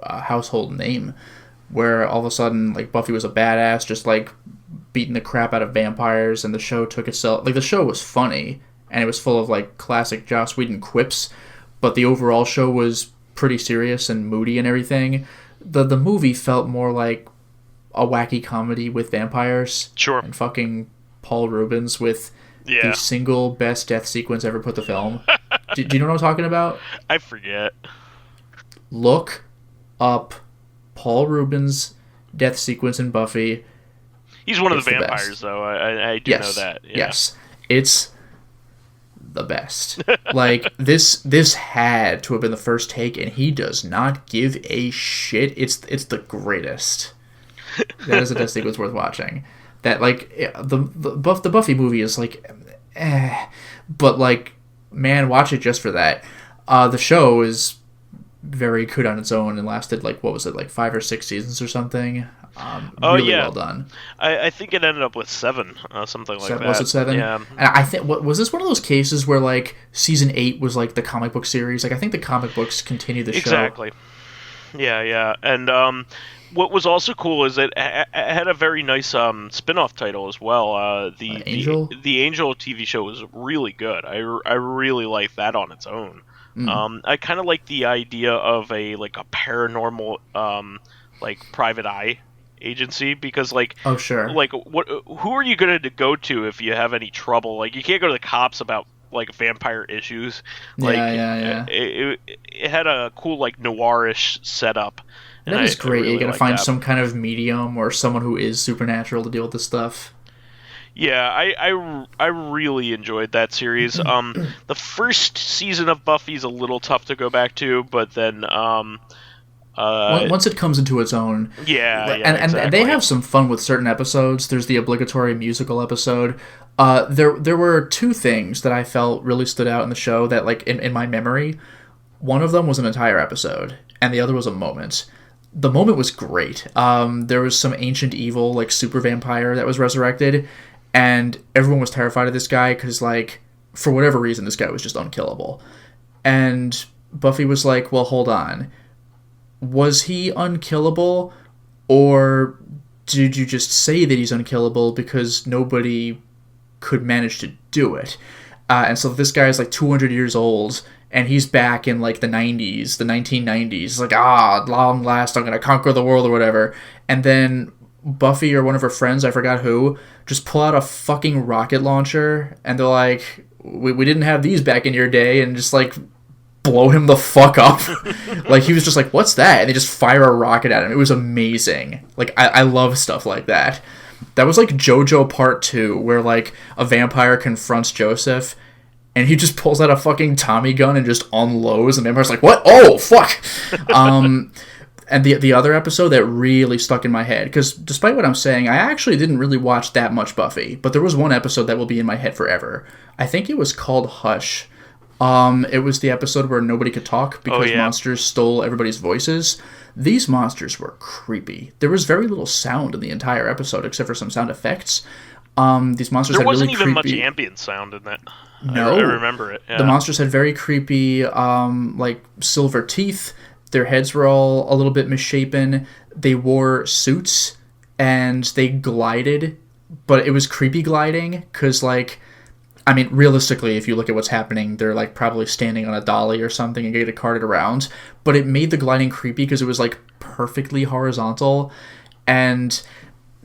household name, where all of a sudden like Buffy was a badass, just like beating the crap out of vampires, and the show took itself, like, the show was funny and it was full of like classic Joss Whedon quips, but the overall show was pretty serious and moody and everything. The movie felt more like a wacky comedy with vampires. Sure. And fucking Paul Rubens with Yeah. the single best death sequence ever put to film. Do you know what I'm talking about? I forget. Look up Paul Rubens' death sequence in Buffy. He's one of It's the the vampires, best. though. I do know that. Yeah. Yes. It's the best. Like, this had to have been the first take, and he does not give a shit. It's the greatest. That is a death sequence worth watching. That, like, the Buffy movie is like, but like, man, watch it just for that. The show is very good on its own and lasted, like, what was it, like 5 or 6 seasons or something. Really well done. I think it ended up with 7, something like that. Was it 7? Yeah. And I think, was this one of those cases where like season 8 was like the comic book series? Like, I think the comic books continue the show. Exactly. Yeah. And what was also cool is it had a very nice spin-off title as well. Angel? The Angel TV show was really good. I really liked that on its own. I kind of like the idea of a paranormal like private eye agency, because like, oh sure, like who are you going to go to if you have any trouble? Like, you can't go to the cops about like vampire issues. Like, yeah. It had a cool like noirish setup. That is great. Really You gotta like find that. some kind of medium or someone who is supernatural to deal with this stuff. Yeah, I really enjoyed that series. The first season of Buffy's a little tough to go back to, but then Once it comes into its own, and exactly. they have some fun with certain episodes. There's the obligatory musical episode. There were 2 things that I felt really stood out in the show that, like, in my memory. One of them was an entire episode, and the other was a moment. The moment was great. There was some ancient evil, like, super vampire that was resurrected, and everyone was terrified of this guy because, like, for whatever reason, this guy was just unkillable. And Buffy was like, well, hold on. Was he unkillable, or did you just say that he's unkillable because nobody could manage to do it? And so this guy is like 200 years old, and he's back in like the 90s, the 1990s. Like, long last, I'm gonna conquer the world or whatever. And then Buffy or one of her friends, I forgot who, just pull out a fucking rocket launcher, and they're like, we didn't have these back in your day, and just like blow him the fuck up. Like, he was just like, what's that? And they just fire a rocket at him. It was amazing. Like, I love stuff like that. That was like JoJo Part 2, where like a vampire confronts Joseph, and he just pulls out a fucking Tommy gun and just unloads, and the vampire's like, what? Oh, fuck! And the other episode that really stuck in my head, because despite what I'm saying, I actually didn't really watch that much Buffy, but there was one episode that will be in my head forever. I think it was called Hush. It was the episode where nobody could talk because monsters stole everybody's voices. These monsters were creepy. There was very little sound in the entire episode except for some sound effects. These monsters there had wasn't really even creepy... much ambient sound in that. No. I remember it. Yeah. The monsters had very creepy, like, silver teeth. Their heads were all a little bit misshapen. They wore suits, and they glided, but it was creepy gliding, because, like, I mean, realistically, if you look at what's happening, they're, like, probably standing on a dolly or something and get it carted around. But it made the gliding creepy because it was, like, perfectly horizontal. And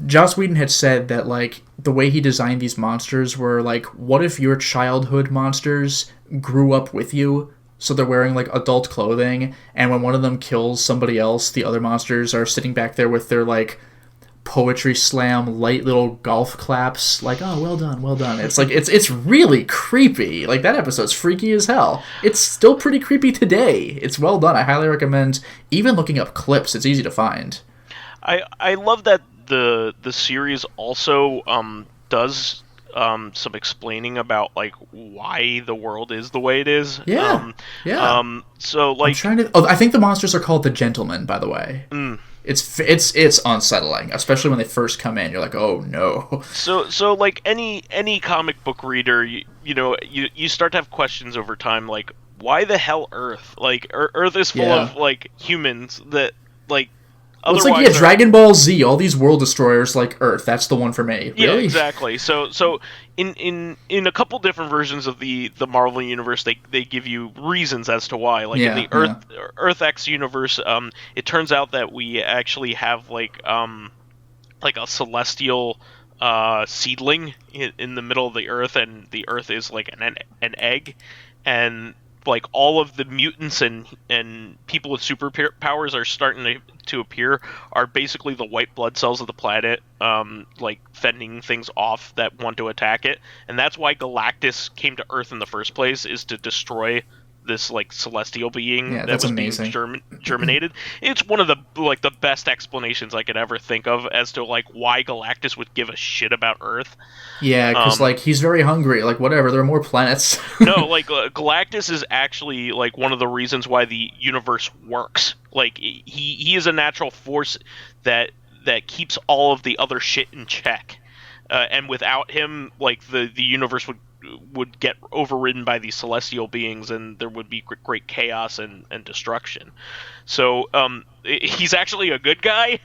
Joss Whedon had said that, like, the way he designed these monsters were, like, what if your childhood monsters grew up with you? So they're wearing, like, adult clothing, and when one of them kills somebody else, the other monsters are sitting back there with their, like, poetry slam light little golf claps, like, oh, well done. It's like, it's really creepy. Like, that episode's freaky as hell. It's still pretty creepy today. It's well done. I highly recommend even looking up clips. It's easy to find. I love that the series also does some explaining about, like, why the world is the way it is. Yeah. So, like, I think the monsters are called the Gentlemen, by the way. It's unsettling, especially when they first come in. You're like, oh no. So like any comic book reader, you start to have questions over time, like why the hell Earth? Like Earth is full Yeah. of like humans that like Well, it's like, otherwise yeah, Dragon Ball Z, all these world destroyers like Earth. That's the one for me. yeah, Really? exactly. So in a couple different versions of the Marvel universe, they give you reasons as to why. Like in Yeah, the yeah. Earth X universe, it turns out that we actually have like a celestial seedling in the middle of the Earth, and the Earth is like an egg, and like all of the mutants and people with superpowers are starting to appear are basically the white blood cells of the planet, like fending things off that want to attack it, and that's why Galactus came to Earth in the first place, is to destroy this like celestial being Yeah, that that's was being amazing. germinated. It's one of the best explanations I could ever think of as to like why Galactus would give a shit about Earth. Yeah, because Um, like he's very hungry. Like whatever, there are more planets. no, like Galactus is actually like one of the reasons why the universe works. Like he is a natural force that keeps all of the other shit in check. And without him, like the universe would get overridden by these celestial beings, and there would be great chaos and destruction. So he's actually a good guy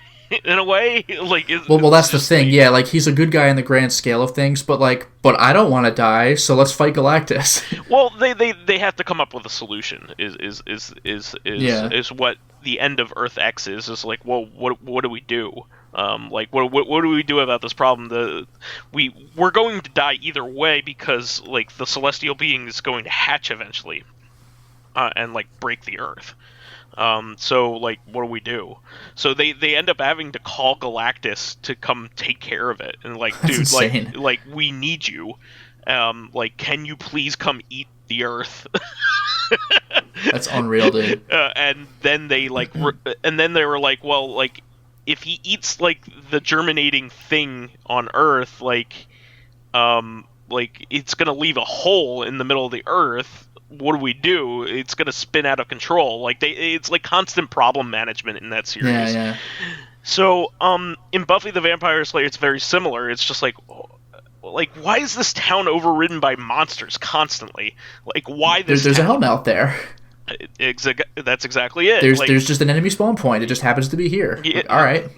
in a way. Like Well, it's that's the just thing. like Yeah, like he's a good guy in the grand scale of things, but but I don't want to die, so let's fight Galactus. well, they have to come up with a solution. Yeah. Is what the end of Earth X is. Is like, well, what do we do? Like what do we do about this problem? We're going to die either way because like the celestial being is going to hatch eventually, and like break the Earth. So like, what do we do? So they end up having to call Galactus to come take care of it, and like, That's dude, insane. like we need you. Like, can you please come eat the Earth? That's unreal, dude. And then and then they were like, well, like if he eats like the germinating thing on Earth, like it's gonna leave a hole in the middle of the Earth. What do we do? It's gonna spin out of control. Like it's like constant problem management in that Yeah, series. yeah. So, in Buffy the Vampire Slayer, it's very similar. It's just like why is this town overridden by monsters constantly? Like, why this There's a town? helm out there. That's exactly it. There's Like, there's just an enemy spawn point. It just happens to be here. yeah, Like, all right.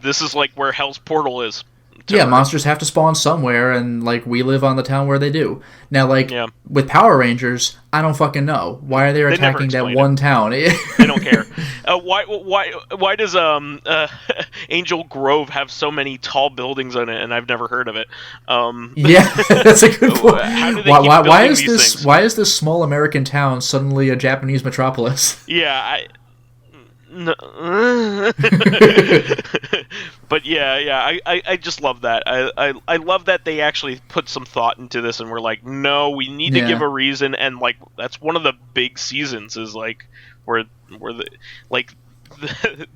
this is like where Hell's Portal is. To Yeah, Earth. monsters have to spawn somewhere, and like we live on the town where they do. Now, like Yeah. with Power Rangers, I don't fucking know why are they They never attacking that explain one town. They don't care. Why does Angel Grove have so many tall buildings on it, and I've never heard of it? Yeah, that's a good point. How do they Why, keep why building is these this things? why is this small American town suddenly a Japanese metropolis? Yeah, no. But I just love that. I love that they actually put some thought into this, and we're like, no, we need to Yeah. give a reason, and like that's one of the big seasons is like where the like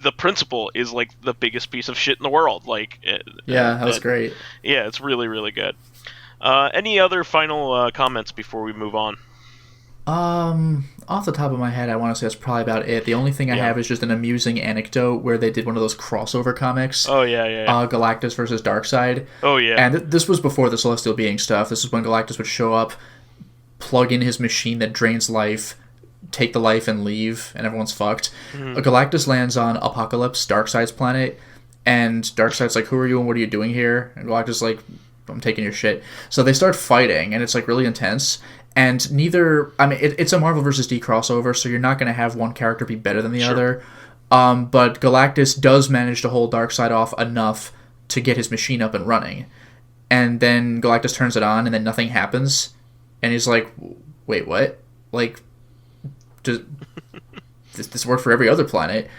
the principal is like the biggest piece of shit in the world. Like Yeah, that was great. yeah, it's really really good. Any other final comments before we move on? Off the top of my head, I want to say that's probably about it. The only thing I Yeah. have is just an amusing anecdote where they did one of those crossover comics. Oh yeah. Galactus versus Darkseid. Oh yeah. And this was before the Celestial Being stuff. This is when Galactus would show up, plug in his machine that drains life, take the life and leave, and everyone's fucked. Galactus lands on Apocalypse, Darkseid's planet, and Darkseid's like, who are you and what are you doing here? And Galactus is like, I'm taking your shit. So they start fighting, and it's like really intense. And it's a Marvel vs. D crossover, so you're not going to have one character be better than the other. But Galactus does manage to hold Darkseid off enough to get his machine up and running. And then Galactus turns it on, and then nothing happens. And he's like, wait, what? Like, does this work for every other planet?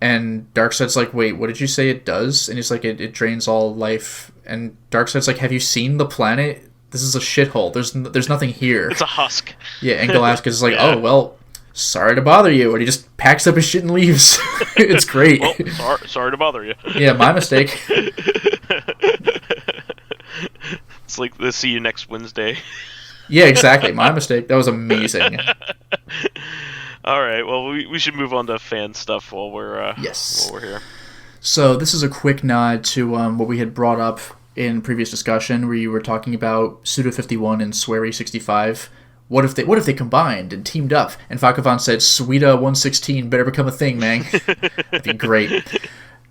And Darkseid's like, wait, what did you say it does? And he's like, it drains all life. And Darkseid's like, have you seen the planet? This is a shithole. There's nothing here. It's a husk. Yeah, and Galactus is like, Yeah. oh, well, sorry to bother you. And he just packs up his shit and leaves. It's great. Well, sorry to bother you. Yeah, my mistake. It's like, let's see you next Wednesday. Yeah, exactly. My mistake. That was amazing. All right. Well, we should move on to fan stuff Yes. while we're here. So this is a quick nod to what we had brought up in previous discussion, where you were talking about Suda 51 and Swery 65. What if they combined and teamed up? And Vakavan said, Suida 116 better become a thing, man. That'd be great.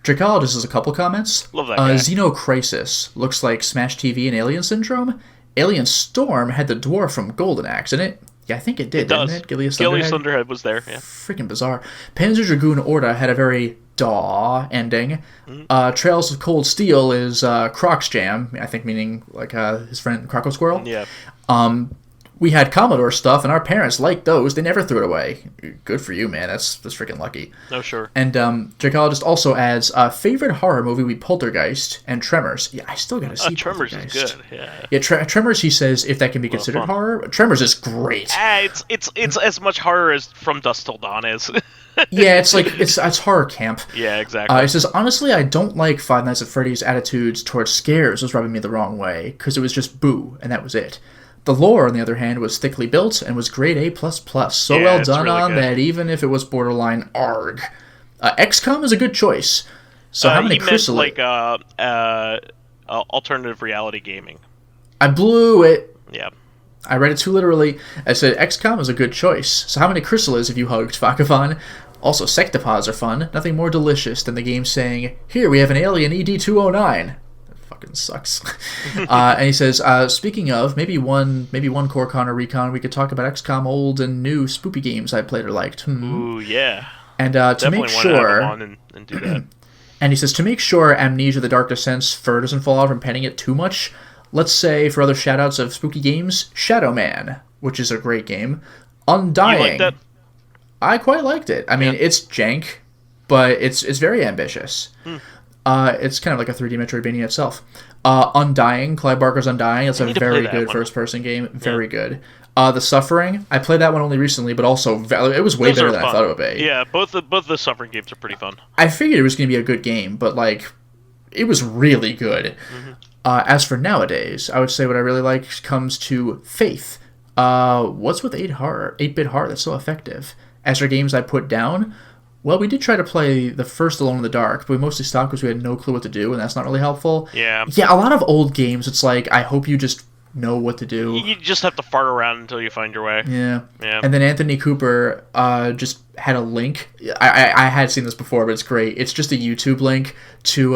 Dracologist has a couple comments. Love that guy. Xenocrisis looks like Smash TV and Alien Syndrome. Alien Storm had the dwarf from Golden Axe in it. Yeah, I think it did, didn't it? Gilius Thunderhead was there, yeah. Freaking bizarre. Panzer Dragoon Orta had a very daw ending. Trails of Cold Steel is Croc's Jam, I think meaning like his friend Croco Squirrel. Yeah. We had Commodore stuff, and our parents liked those. They never threw it away. Good for you, man. That's freaking lucky. Oh, sure. And Dracologist also adds, favorite horror movie we Poltergeist and Tremors. Yeah, I still gotta see Tremors Poltergeist. is good, yeah. Yeah, Tremors, he says, if that can be considered horror. Tremors is great. It's as much horror as From Dusk Till Dawn is. Yeah, it's horror camp. Yeah, exactly. He says, honestly, I don't like Five Nights at Freddy's attitudes towards scares was rubbing me the wrong way, because it was just boo, and that was it. The lore, on the other hand, was thickly built and was grade A++. So yeah, well done really on good. that, even if it was borderline ARG. XCOM is a good choice. So how many chrysalids? Alternative reality gaming. I blew it. Yeah. I read it too literally. I said XCOM is a good choice. So how many chrysalids have you hugged, Vakavan? Also, sectopods are fun. Nothing more delicious than the game saying, here, we have an alien ED-209. Fucking sucks. And he says, speaking of, maybe one core con or recon, we could talk about XCOM old and new spoopy games I played or liked. Ooh, yeah. And to make sure, and do that. And he says, to make sure Amnesia: The Dark Descent's fur doesn't fall out from petting it too much, let's say, for other shoutouts of spooky games, Shadow Man, which is a great game. Undying. You like that? I quite liked it. I mean, it's jank, but it's very ambitious. It's kind of like a 3D Metroidvania itself. Undying, Clive Barker's Undying. It's a very good first-person game. Very good. The Suffering, I played that one only recently, but also it was way better than I thought it would be. Yeah, both the Suffering games are pretty fun. I figured it was going to be a good game, but like, it was really good. As for nowadays, I would say what I really like comes to Faith. What's with 8-bit horror that's so effective? As for games I put down, well, we did try to play the first Alone in the Dark, but we mostly stopped because we had no clue what to do, and that's not really helpful. Yeah. Yeah, a lot of old games, it's like, I hope you just know what to do. You just have to fart around until you find your way. Yeah. And then Anthony Cooper just had a link. I had seen this before, but it's great. It's just a YouTube link to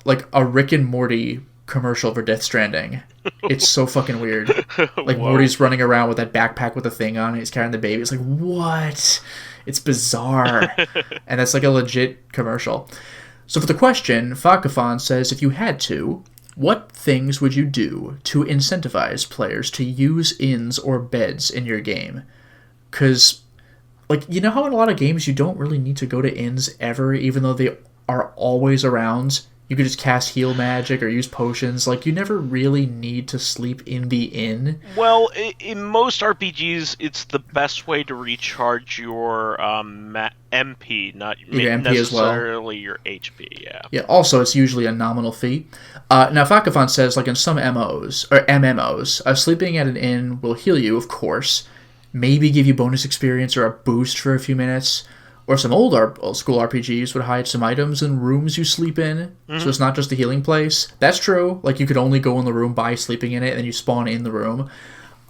like a Rick and Morty commercial for Death Stranding. It's so fucking weird. Like, Morty's running around with that backpack with the thing on, and he's carrying the baby. It's like, what? It's bizarre. And that's like a legit commercial. So for the question, Fakafan says, if you had to, what things would you do to incentivize players to use inns or beds in your game? Because, like, you know how in a lot of games you don't really need to go to inns ever, even though they are always around? You could just cast heal magic or use potions. Like, you never really need to sleep in the inn. Well, in most RPGs, it's the best way to recharge your MP, not your MP necessarily as your HP, yeah. Yeah, also, it's usually a nominal fee. Now, Fakafan says, like in some MMOs, sleeping at an inn will heal you, of course, maybe give you bonus experience or a boost for a few minutes. Or some old school RPGs would hide some items in rooms you sleep in, so it's not just a healing place. That's true. Like, you could only go in the room by sleeping in it, and then you spawn in the room.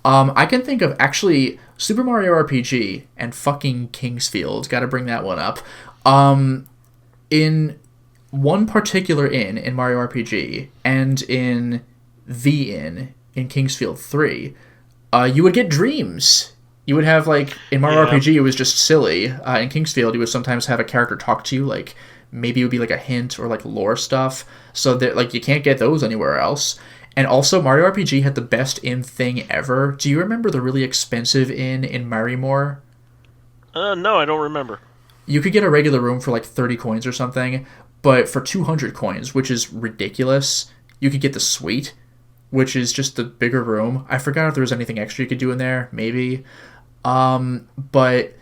I can think of, actually, Super Mario RPG and fucking Kingsfield. Gotta bring that one up. In one particular inn in Mario RPG, and in the inn in Kingsfield 3, you would get dreams. You would have, like, in Mario RPG, it was just silly. In Kingsfield, you would sometimes have a character talk to you, like, maybe it would be, like, a hint or, like, lore stuff. So, that, like, you can't get those anywhere else. And also, Mario RPG had the best inn thing ever. Do you remember the really expensive inn in Marymore? No, I don't remember. You could get a regular room for, like, 30 coins or something, but for 200 coins, which is ridiculous, you could get the suite, which is just the bigger room. I forgot if there was anything extra you could do in there, maybe. But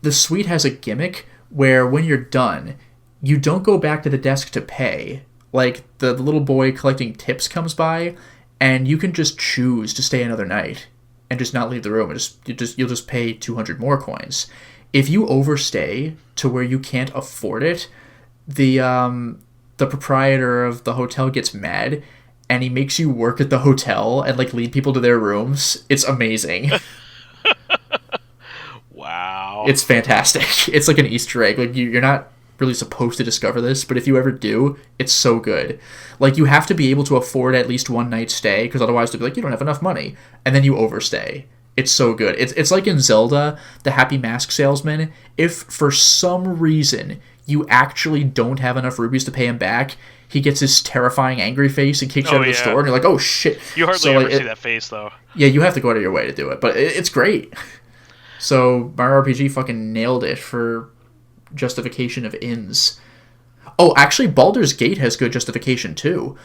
the suite has a gimmick where when you're done, you don't go back to the desk to pay. Like, the little boy collecting tips comes by, and you can just choose to stay another night. and just not leave the room. You'll just pay 200 more coins. If you overstay to where you can't afford it, the proprietor of the hotel gets mad, and he makes you work at the hotel and like lead people to their rooms. It's amazing. Wow. It's fantastic. It's like an Easter egg. Like you're not really supposed to discover this, but if you ever do, it's so good. Like you have to be able to afford at least one night stay, because otherwise they'll be like, you don't have enough money, and then you overstay. It's so good. It's like in Zelda, the Happy Mask Salesman. If for some reason you actually don't have enough rubies to pay him back, he gets his terrifying angry face and kicks you out of the store, and you're like, oh shit. You hardly ever see that face, though. Yeah, you have to go out of your way to do it, but it's great. So Mario RPG fucking nailed it for justification of inns. Oh, actually, Baldur's Gate has good justification too.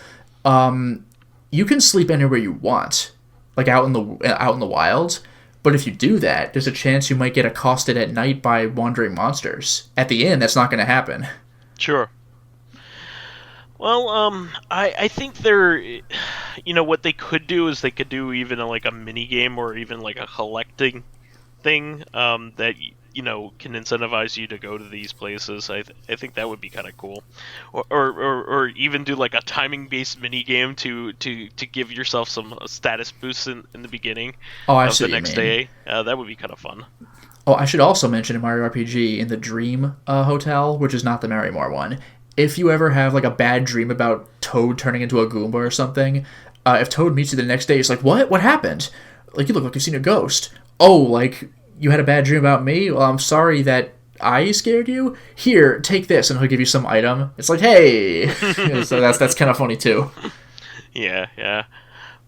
You can sleep anywhere you want, like out in the wild. But if you do that, there's a chance you might get accosted at night by wandering monsters. At the inn, that's not going to happen. Sure. Well, I think they're, what they could do is they could do even like a mini game or even like a collecting thing that can incentivize you to go to these places. I think that would be kind of cool, or even do like a timing based mini game to give yourself some status boosts in the beginning of the next day. That would be kind of fun. Oh, I should also mention in Mario RPG in the Dream Hotel, which is not the Marrymore one. If you ever have like a bad dream about Toad turning into a Goomba or something, if Toad meets you the next day, it's like, what happened? Like, you look like you've seen a ghost. Oh, like, you had a bad dream about me? Well, I'm sorry that I scared you. Here, take this, and he'll give you some item. It's like, hey! So that's kind of funny, too. Yeah.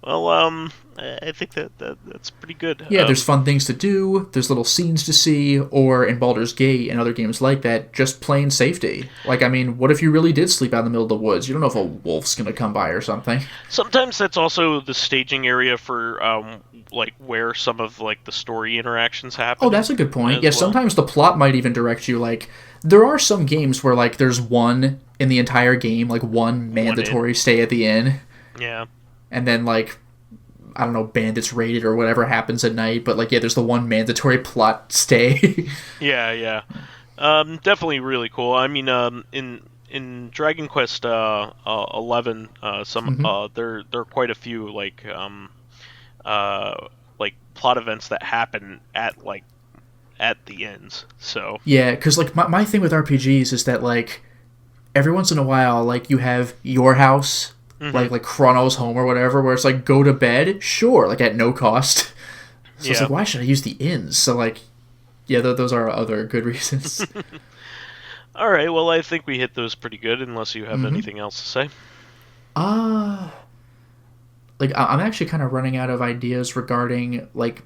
Well, I think that's pretty good. Yeah, there's fun things to do, there's little scenes to see, or in Baldur's Gate and other games like that, just plain safety. Like, I mean, what if you really did sleep out in the middle of the woods? You don't know if a wolf's gonna come by or something. Sometimes that's also the staging area for, like, where some of, like, the story interactions happen. Oh, that's a good point. Yeah, sometimes the plot might even direct you, like, there are some games where, like, there's one in the entire game, like, one mandatory stay at the inn. Yeah. And then, like, I don't know, bandits raided or whatever happens at night, but like, yeah, there's the one mandatory plot stay. Yeah. Definitely really cool. I mean, in Dragon Quest 11, there are quite a few like plot events that happen at the ends. So yeah, because like my thing with RPGs is that like every once in a while, like you have your house. Mm-hmm. Like Chrono's home or whatever, where it's like, go to bed? Sure, like at no cost. So it's like, why should I use the inns? So like, yeah, those are other good reasons. All right, well, I think we hit those pretty good, unless you have anything else to say. Like, I'm actually kind of running out of ideas regarding, like,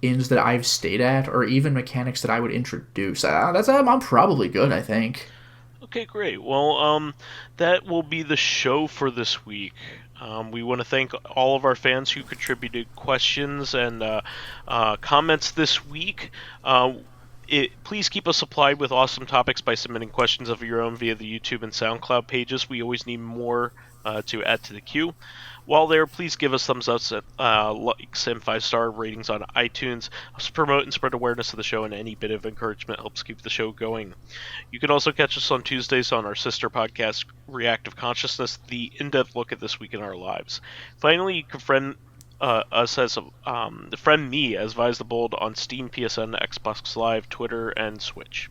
inns that I've stayed at, or even mechanics that I would introduce. I'm probably good, I think. Okay, great. Well, that will be the show for this week. We want to thank all of our fans who contributed questions and comments this week. Please keep us supplied with awesome topics by submitting questions of your own via the YouTube and SoundCloud pages. We always need more to add to the queue. While there, please give us thumbs ups, likes, and 5-star ratings on iTunes. Helps promote and spread awareness of the show, and any bit of encouragement helps keep the show going. You can also catch us on Tuesdays on our sister podcast, Corrective Consciousness, the in-depth look at this week in our lives. Finally, you can friend me as vysethebold on Steam, PSN, Xbox Live, Twitter, and Switch.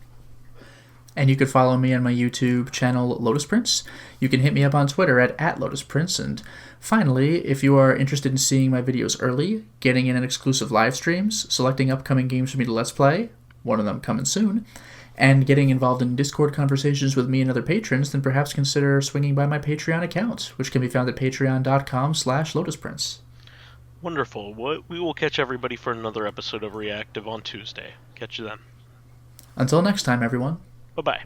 And you can follow me on my YouTube channel, Lotus Prince. You can hit me up on Twitter at Lotus Prince. And finally, if you are interested in seeing my videos early, getting in on exclusive live streams, selecting upcoming games for me to Let's Play, one of them coming soon, and getting involved in Discord conversations with me and other patrons, then perhaps consider swinging by my Patreon account, which can be found at patreon.com/LotusPrince. Wonderful. We will catch everybody for another episode of Reactive on Tuesday. Catch you then. Until next time, everyone. Bye-bye.